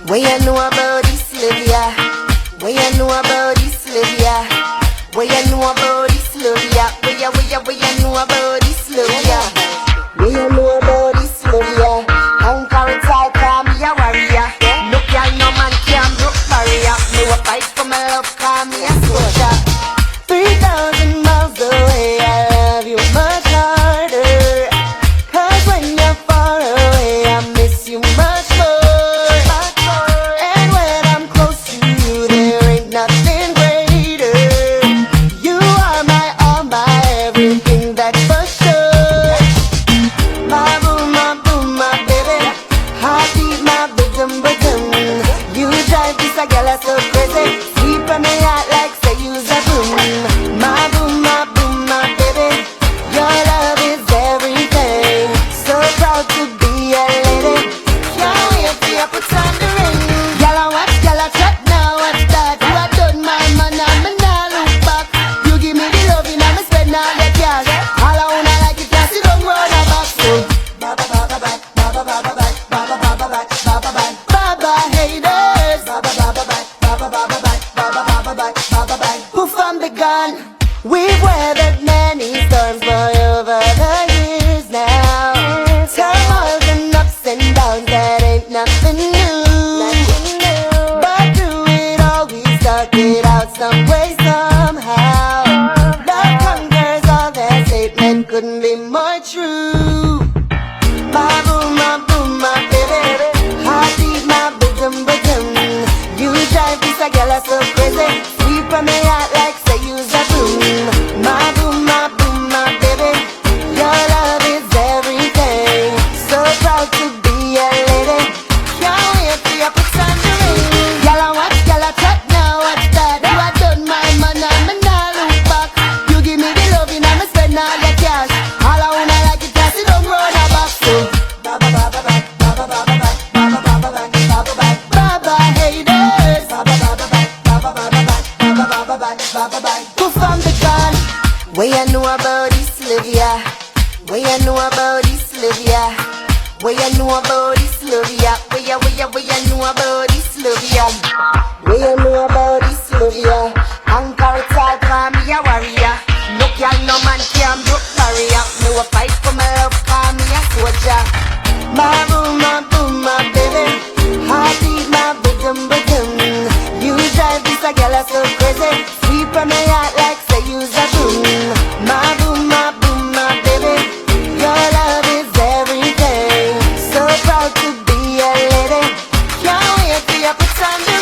What you know about this love, yeah? What you know about this love, yeah? What you know about this love, yeah? What you know about this love, yeah? What you know about this love, yeah? Conquer it all, call me a warrior. No girl, no man can broke barrier. Me will fight for my love, call me a soldier. 3,000 miles away, I love you much harder. 'Cause when you're far away, I miss you much more. And when I'm close to you, there ain't nothing greater. You are my all, my everything, that's for sure. My boom, my baby. Heartbeat, my bosom. You drive this a girl so crazy. Sweep on me out like say you's a boom. My boom, my baby. Your love is everything. So proud to be a lady. Can't wait till you put on the ring. Girl, I watch, girl, I chat now, watch that. You have done my man, I'm not look back. You give me the loving, I'm spend all the cash. All I wanna like it, cause you don't run a back. So, baba, haters. Poof, I'm the gun. We've weathered many storms for over the years now. Turmoils and ups and downs, that ain't nothing new. But through it all, we stuck it out some way, somehow. Love conquers all, that statement couldn't be more true. My boom, my baby. Heartbeat, my bosom. You drive this a girl so crazy. Sweep on me out like say you's a boom. My boom, my baby. Your love is everything. So proud to be a lady. Can't wait till you put on the ring. Girl, I watch, girl, I chat now, watch that. You have done my man, I'm not look back. You give me the loving, I'm spend all the cash. All I wanna like it, cause you don't run a back. So, baba, haters. Poof, I'm the gun. What you know about this love, yeah? What you know about this love, yeah? What you know about this love, yeah? What you know about this love, yeah? What you know about this love, yeah? Conquer it all, call me a warrior. No girl, no man can broke barrier. Me will fight for my love, call me a soldier. My boom, my baby. Heartbeat, my bosom. You drive this a girl so crazy. Sweep on me out like say you's a boom. My boom, my baby. Your love is everything. So proud to be a lady. Can't wait till you put on the